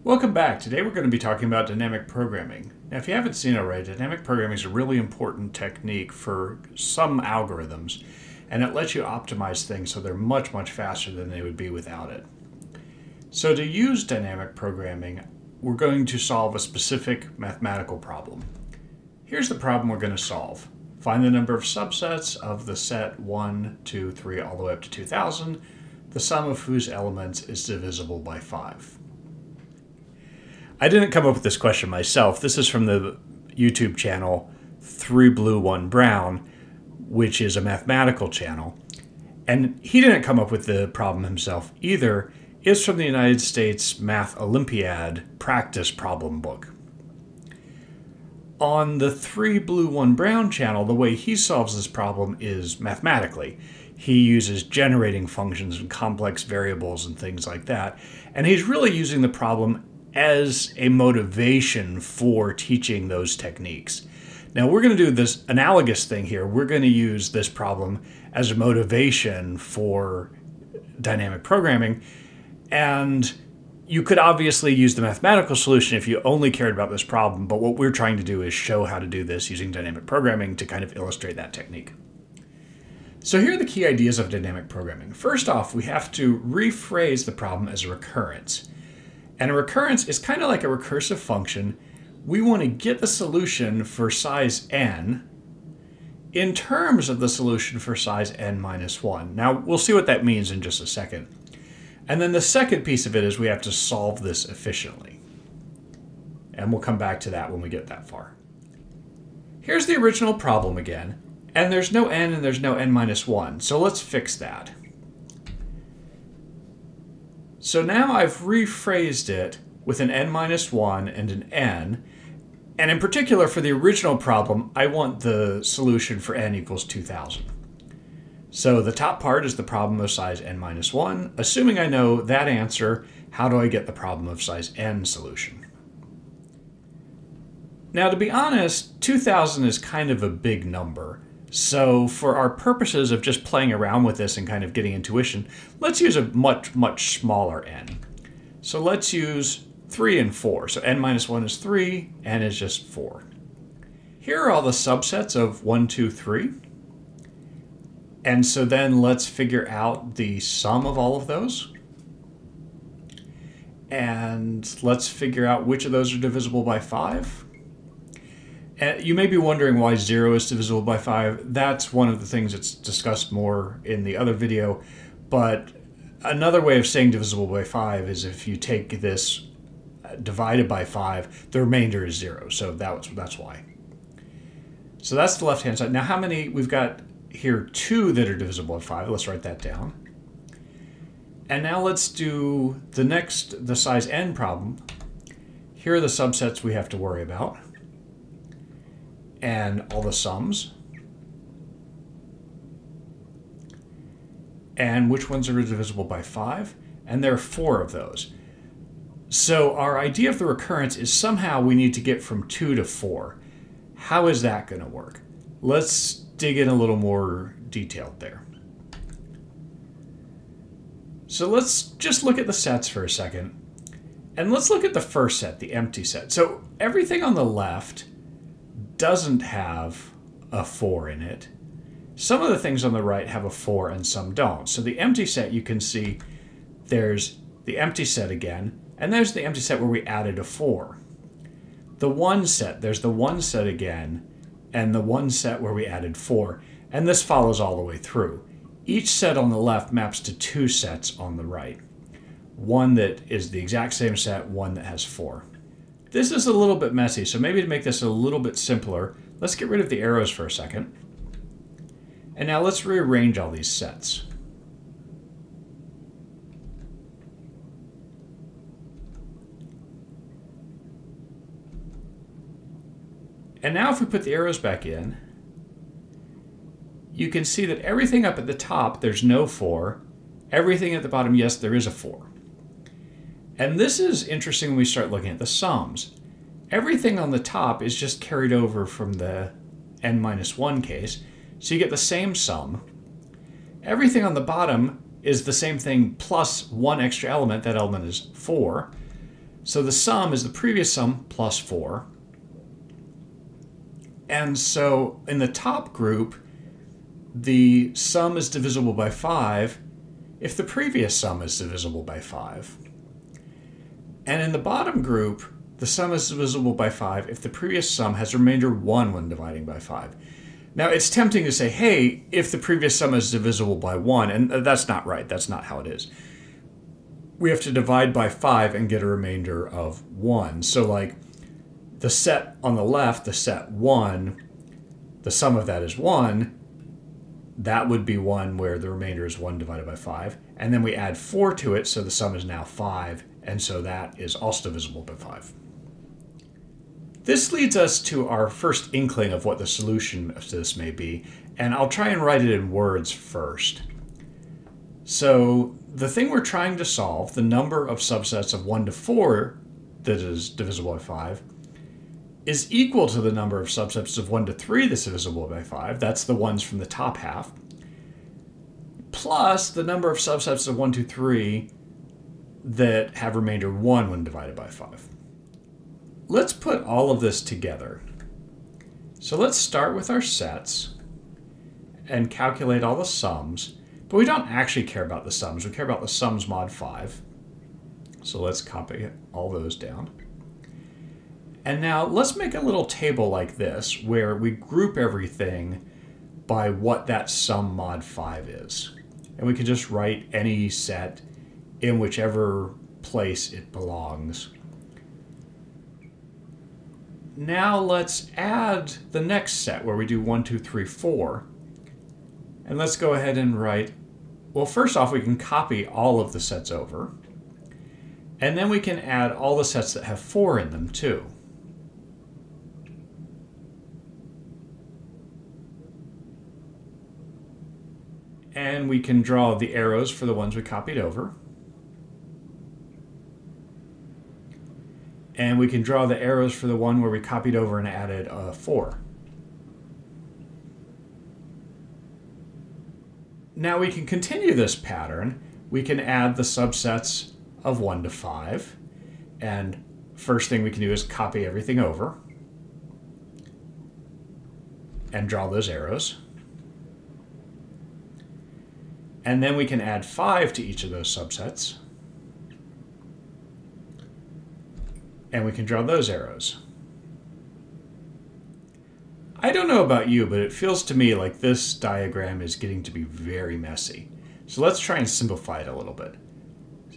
Welcome back. Today we're going to be talking about dynamic programming. Now, if you haven't seen it already, dynamic programming is a really important technique for some algorithms, and it lets you optimize things so they're much, much faster than they would be without it. So to use dynamic programming, we're going to solve a specific mathematical problem. Here's the problem we're going to solve. Find the number of subsets of the set 1, 2, 3, all the way up to 2000, the sum of whose elements is divisible by 5. I didn't come up with this question myself. This is from the YouTube channel 3 Blue 1 Brown, which is a mathematical channel. And he didn't come up with the problem himself either. It's from the United States Math Olympiad practice problem book. On the 3 Blue 1 Brown channel, the way he solves this problem is mathematically. He uses generating functions and complex variables and things like that. And he's really using the problem as a motivation for teaching those techniques. Now we're going to do this analogous thing here. We're going to use this problem as a motivation for dynamic programming. And you could obviously use the mathematical solution if you only cared about this problem, but what we're trying to do is show how to do this using dynamic programming to kind of illustrate that technique. So here are the key ideas of dynamic programming. First off, we have to rephrase the problem as a recurrence. And a recurrence is kind of like a recursive function. We want to get the solution for size n in terms of the solution for size n minus 1. Now, we'll see what that means in just a second. And then the second piece of it is we have to solve this efficiently. And we'll come back to that when we get that far. Here's the original problem again. And there's no n and there's no n minus 1. So let's fix that. So now I've rephrased it with an n minus 1 and an n. And in particular, for the original problem, I want the solution for n equals 2000. So the top part is the problem of size n minus 1. Assuming I know that answer, how do I get the problem of size n solution? Now, to be honest, 2000 is kind of a big number. So for our purposes of just playing around with this and kind of getting intuition, let's use a much, much smaller n. So let's use 3 and 4. So n minus 1 is 3, n is just 4. Here are all the subsets of 1, 2, 3. And so then let's figure out the sum of all of those. And let's figure out which of those are divisible by 5. And you may be wondering why 0 is divisible by 5. That's one of the things that's discussed more in the other video. But another way of saying divisible by 5 is if you take this divided by 5, the remainder is 0. So that's why. So that's the left-hand side. Now how many? We've got here 2 that are divisible by 5. Let's write that down. And now let's do the size n problem. Here are the subsets we have to worry about. And all the sums. And which ones are divisible by 5? And there are 4 of those. So our idea of the recurrence is somehow we need to get from 2 to 4. How is that going to work? Let's dig in a little more detailed there. So let's just look at the sets for a second. And let's look at the first set, the empty set. So everything on the left doesn't have a 4 in it. Some of the things on the right have a 4 and some don't. So the empty set, you can see there's the empty set again, and there's the empty set where we added a 4. The 1 set, there's the 1 set again, and the 1 set where we added 4. And this follows all the way through. Each set on the left maps to 2 sets on the right. One that is the exact same set, one that has 4. This is a little bit messy, so maybe to make this a little bit simpler, let's get rid of the arrows for a second. And now let's rearrange all these sets. And now if we put the arrows back in, you can see that everything up at the top, there's no 4. Everything at the bottom, yes, there is a 4. And this is interesting when we start looking at the sums. Everything on the top is just carried over from the n minus 1 case, so you get the same sum. Everything on the bottom is the same thing plus one extra element. That element is 4. So the sum is the previous sum plus 4. And so in the top group, the sum is divisible by 5 if the previous sum is divisible by 5. And in the bottom group, the sum is divisible by 5 if the previous sum has remainder 1 when dividing by 5. Now, it's tempting to say, hey, if the previous sum is divisible by 1, and that's not right. That's not how it is. We have to divide by 5 and get a remainder of 1. So, like, the set on the left, the set 1, the sum of that is 1. That would be 1 where the remainder is 1 divided by 5. And then we add 4 to it, so the sum is now 5. And so that is also divisible by 5. This leads us to our first inkling of what the solution to this may be. And I'll try and write it in words first. So the thing we're trying to solve, the number of subsets of 1 to 4 that is divisible by 5, is equal to the number of subsets of 1 to 3 that's divisible by 5. That's the ones from the top half. Plus the number of subsets of 1 to 3 that have remainder 1 when divided by 5. Let's put all of this together. So let's start with our sets and calculate all the sums. But we don't actually care about the sums. We care about the sums mod 5. So let's copy all those down. And now let's make a little table like this where we group everything by what that sum mod 5 is. And we can just write any set in whichever place it belongs. Now let's add the next set where we do 1, 2, 3, 4. And let's go ahead and write, well, first off, we can copy all of the sets over. And then we can add all the sets that have 4 in them too. And we can draw the arrows for the ones we copied over. And we can draw the arrows for the one where we copied over and added a 4. Now we can continue this pattern. We can add the subsets of 1 to 5. And first thing we can do is copy everything over and draw those arrows. And then we can add 5 to each of those subsets. And we can draw those arrows. I don't know about you, but it feels to me like this diagram is getting to be very messy. So let's try and simplify it a little bit.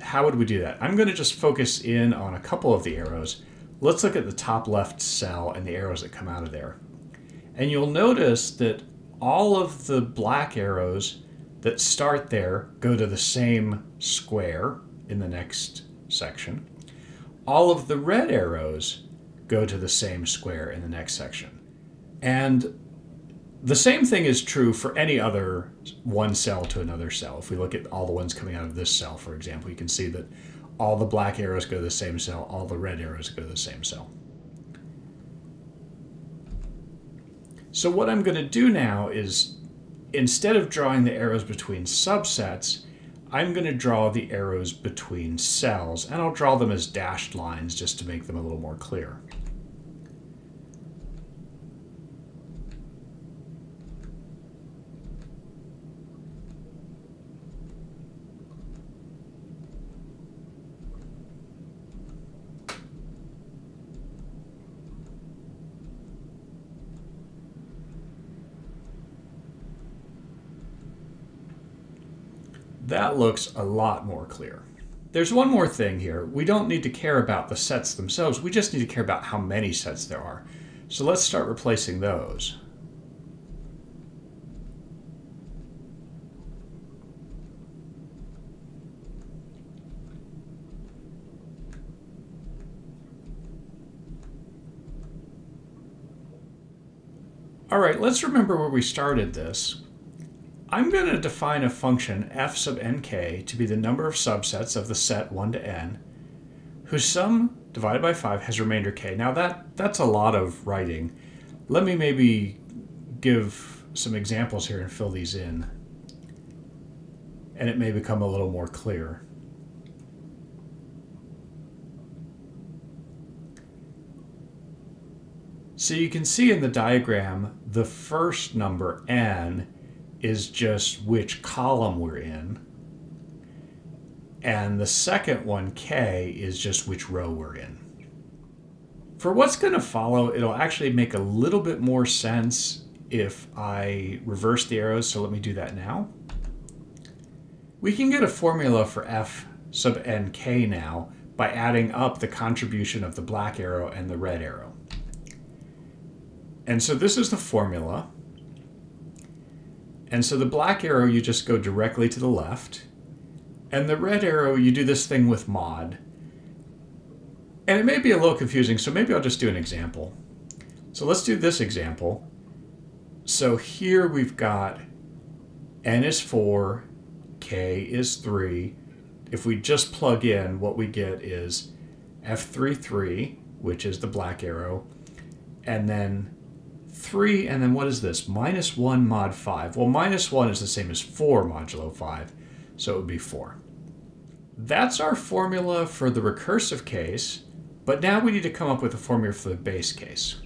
How would we do that? I'm going to just focus in on a couple of the arrows. Let's look at the top left cell and the arrows that come out of there. And you'll notice that all of the black arrows that start there go to the same square in the next section. All of the red arrows go to the same square in the next section. And the same thing is true for any other one cell to another cell. If we look at all the ones coming out of this cell, for example, you can see that all the black arrows go to the same cell, all the red arrows go to the same cell. So what I'm going to do now is, instead of drawing the arrows between subsets, I'm going to draw the arrows between cells, and I'll draw them as dashed lines just to make them a little more clear. That looks a lot more clear. There's one more thing here. We don't need to care about the sets themselves. We just need to care about how many sets there are. So let's start replacing those. All right, let's remember where we started this. I'm going to define a function f sub nk to be the number of subsets of the set 1 to n, whose sum divided by 5 has remainder k. Now that's a lot of writing. Let me maybe give some examples here and fill these in, and it may become a little more clear. So you can see in the diagram, the first number, n, is just which column we're in. And the second one, k, is just which row we're in. For what's going to follow, it'll actually make a little bit more sense if I reverse the arrows, so let me do that now. We can get a formula for f sub nk now by adding up the contribution of the black arrow and the red arrow. And so this is the formula. And so the black arrow, you just go directly to the left. And the red arrow, you do this thing with mod. And it may be a little confusing, so maybe I'll just do an example. So let's do this example. So here we've got n is 4, k is 3. If we just plug in, what we get is f33, which is the black arrow, and then 3, and then what is this? Minus 1 mod 5. Well, minus 1 is the same as 4 modulo 5, so it would be 4. That's our formula for the recursive case, but now we need to come up with a formula for the base case.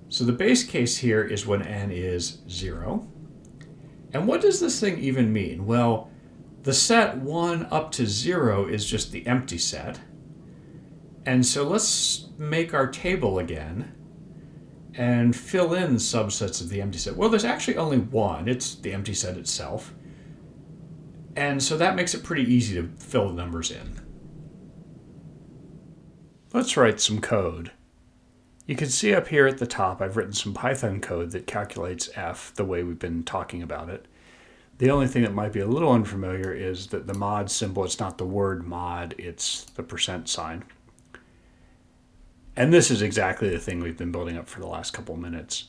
So the base case here is when n is 0. And what does this thing even mean? Well, the set 1 up to 0 is just the empty set. And so let's make our table again and fill in subsets of the empty set. Well, there's actually only one. It's the empty set itself. And so that makes it pretty easy to fill the numbers in. Let's write some code. You can see up here at the top, I've written some Python code that calculates f the way we've been talking about it. The only thing that might be a little unfamiliar is that the mod symbol, it's not the word mod, it's the %sign. And this is exactly the thing we've been building up for the last couple minutes.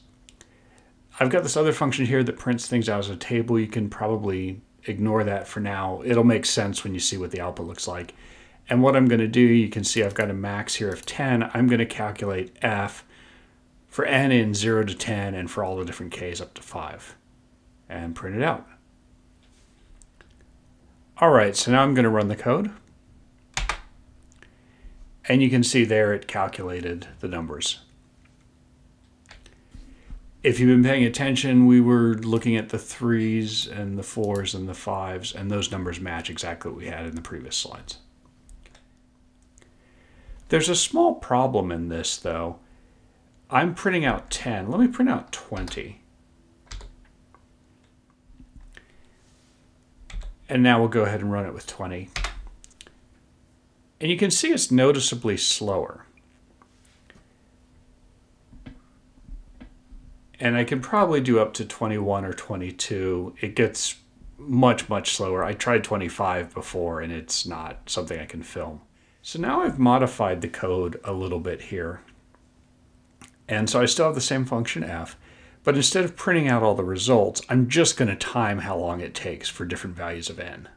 I've got this other function here that prints things out as a table. You can probably ignore that for now. It'll make sense when you see what the output looks like. And what I'm going to do, you can see I've got a max here of 10. I'm going to calculate f for n in 0 to 10 and for all the different k's up to 5 and print it out. All right, so now I'm going to run the code. And you can see there it calculated the numbers. If you've been paying attention, we were looking at the 3s and the 4s and the 5s, and those numbers match exactly what we had in the previous slides. There's a small problem in this, though. I'm printing out 10. Let me print out 20. And now we'll go ahead and run it with 20. And you can see it's noticeably slower. And I can probably do up to 21 or 22. It gets much, much slower. I tried 25 before, and it's not something I can film. So now I've modified the code a little bit here. And so I still have the same function f, but instead of printing out all the results, I'm just going to time how long it takes for different values of n.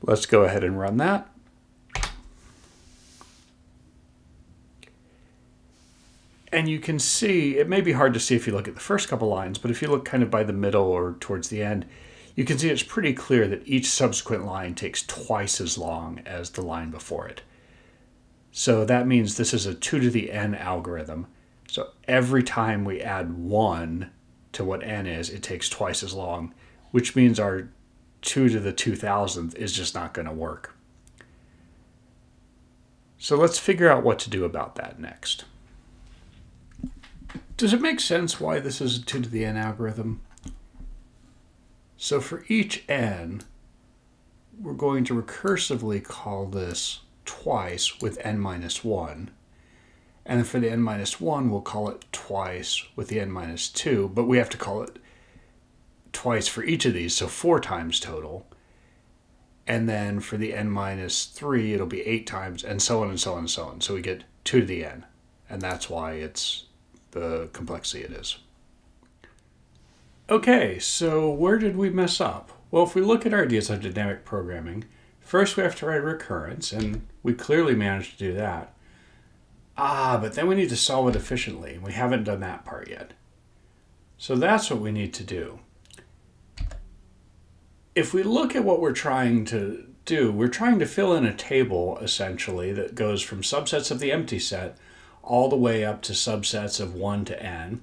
Let's go ahead and run that. And you can see, it may be hard to see if you look at the first couple lines, but if you look kind of by the middle or towards the end, you can see it's pretty clear that each subsequent line takes twice as long as the line before it. So that means this is a 2 to the n algorithm. So every time we add 1 to what n is, it takes twice as long, which means our 2 to the 2000th is just not going to work. So let's figure out what to do about that next. Does it make sense why this is a 2 to the n algorithm? So for each n, we're going to recursively call this twice with n minus 1. And then for the n minus 1, we'll call it twice with the n minus 2, but we have to call it twice for each of these, so 4 times total. And then for the n minus 3, it'll be 8 times, and so on and so on and so on. So we get 2 to the n, and that's why it's the complexity it is. Okay, so where did we mess up? Well, if we look at our ideas of dynamic programming, first we have to write recurrence, and we clearly managed to do that. But then we need to solve it efficiently, and we haven't done that part yet. So that's what we need to do. If we look at what we're trying to do, we're trying to fill in a table, essentially, that goes from subsets of the empty set all the way up to subsets of 1 to n.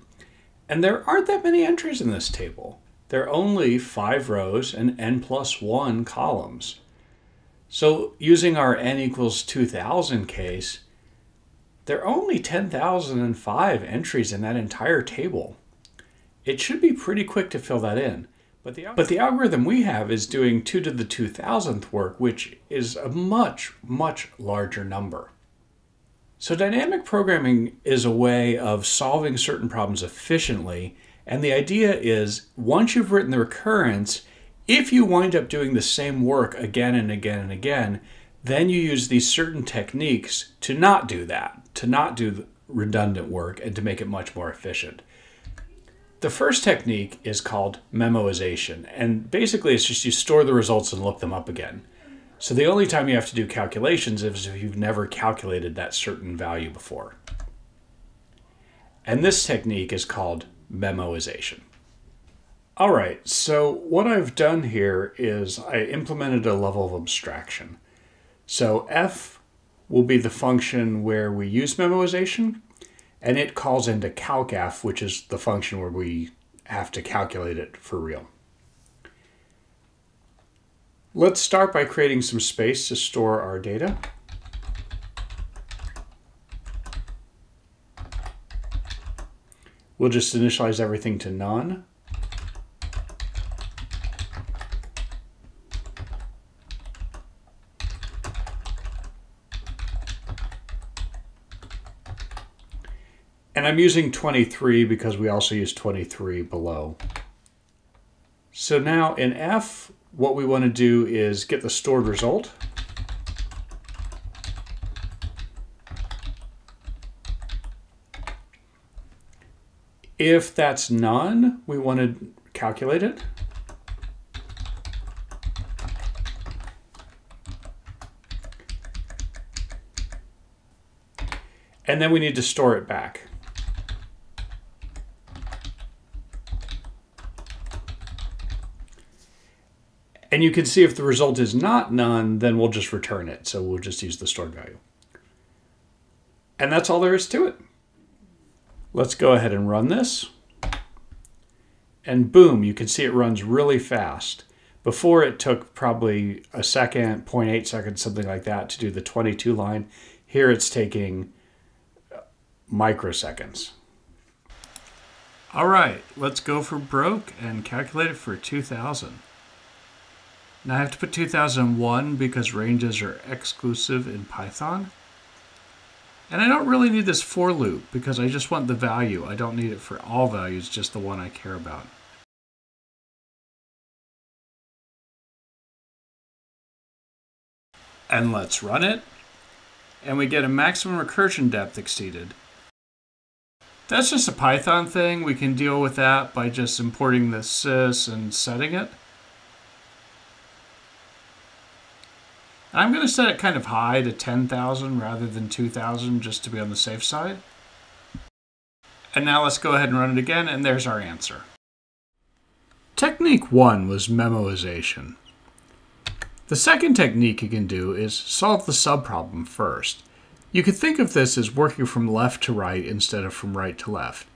And there aren't that many entries in this table. There are only 5 rows and n plus 1 columns. So using our n equals 2000 case, there are only 10,005 entries in that entire table. It should be pretty quick to fill that in. But the algorithm we have is doing 2 to the 2000th work, which is a much, much larger number. So dynamic programming is a way of solving certain problems efficiently. And the idea is, once you've written the recurrence, if you wind up doing the same work again and again and again, then you use these certain techniques to not do that, to not do the redundant work, and to make it much more efficient. The first technique is called memoization, and basically it's just you store the results and look them up again. So the only time you have to do calculations is if you've never calculated that certain value before. And this technique is called memoization. All right, so what I've done here is I implemented a level of abstraction. So f will be the function where we use memoization, and it calls into calcaf, which is the function where we have to calculate it for real. Let's start by creating some space to store our data. We'll just initialize everything to none. And I'm using 23 because we also use 23 below. So now in F, what we want to do is get the stored result. If that's none, we want to calculate it. And then we need to store it back. And you can see if the result is not none, then we'll just return it. So we'll just use the stored value. And that's all there is to it. Let's go ahead and run this. And boom, you can see it runs really fast. Before it took probably a second, 0.8 seconds, something like that to do the 22 line. Here it's taking microseconds. All right, let's go for broke and calculate it for 2000. Now I have to put 2001 because ranges are exclusive in Python. And I don't really need this for loop because I just want the value. I don't need it for all values, just the one I care about. And let's run it. And we get a maximum recursion depth exceeded. That's just a Python thing. We can deal with that by just importing the sys and setting it. I'm going to set it kind of high to 10,000 rather than 2,000 just to be on the safe side. And now let's go ahead and run it again, and there's our answer. Technique 1 was memoization. The second technique you can do is solve the subproblem first. You could think of this as working from left to right instead of from right to left.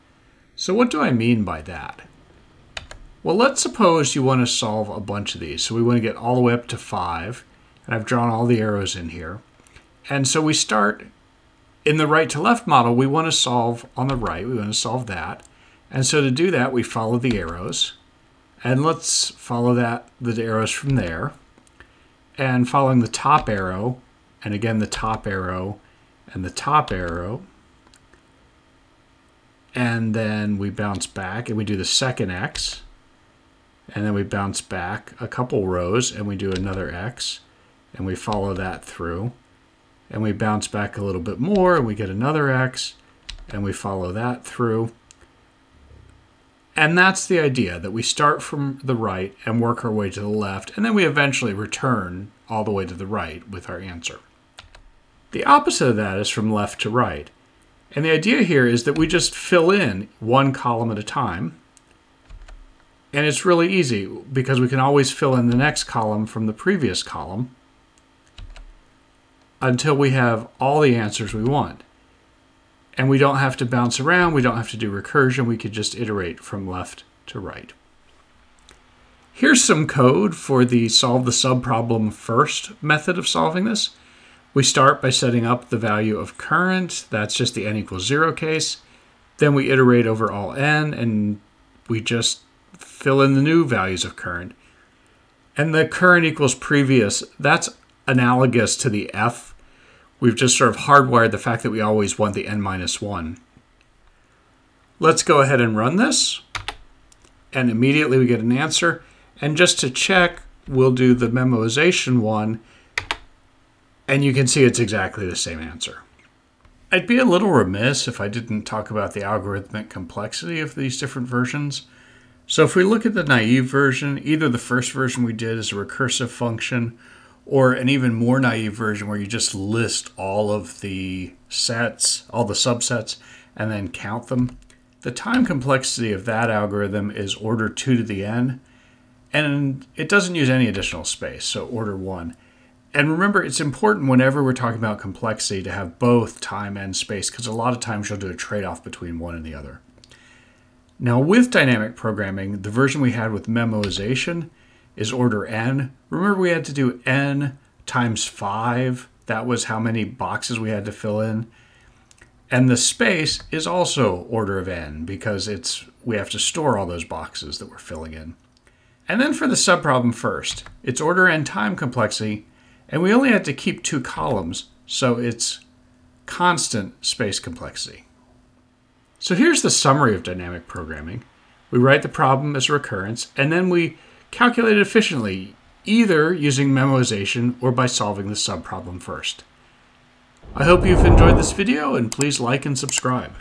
So what do I mean by that? Well, let's suppose you want to solve a bunch of these. So we want to get all the way up to 5. And I've drawn all the arrows in here. And so we start in the right to left model. We want to solve on the right. We want to solve that. And so to do that, we follow the arrows. And let's follow the arrows from there. And following the top arrow, and again the top arrow, and the top arrow. And then we bounce back, and we do the second X. And then we bounce back a couple rows, and we do another X. And we follow that through, and we bounce back a little bit more, and we get another X, and we follow that through. And that's the idea, that we start from the right and work our way to the left, and then we eventually return all the way to the right with our answer. The opposite of that is from left to right. And the idea here is that we just fill in one column at a time. And it's really easy because we can always fill in the next column from the previous column until we have all the answers we want. And we don't have to bounce around. We don't have to do recursion. We could just iterate from left to right. Here's some code for the solve the subproblem first method of solving this. We start by setting up the value of current. That's just the n equals 0 case. Then we iterate over all n, and we just fill in the new values of current. And the current equals previous, that's analogous to the f. We've just sort of hardwired the fact that we always want the n minus 1. Let's go ahead and run this. And immediately we get an answer. And just to check, we'll do the memoization one. And you can see it's exactly the same answer. I'd be a little remiss if I didn't talk about the algorithmic complexity of these different versions. So if we look at the naive version, either the first version we did is a recursive function, or an even more naive version where you just list all of the sets, all the subsets, and then count them. The time complexity of that algorithm is order 2 to the n, and it doesn't use any additional space, so order 1. And remember, it's important whenever we're talking about complexity to have both time and space, because a lot of times you'll do a trade-off between one and the other. Now with dynamic programming, the version we had with memoization is order n. Remember, we had to do n times 5. That was how many boxes we had to fill in. And the space is also order of n because we have to store all those boxes that we're filling in. And then for the subproblem first, it's order n time complexity, and we only had to keep 2 columns, so it's constant space complexity. So here's the summary of dynamic programming. We write the problem as recurrence, and then we calculate it efficiently, either using memoization or by solving the subproblem first. I hope you've enjoyed this video, and please like and subscribe.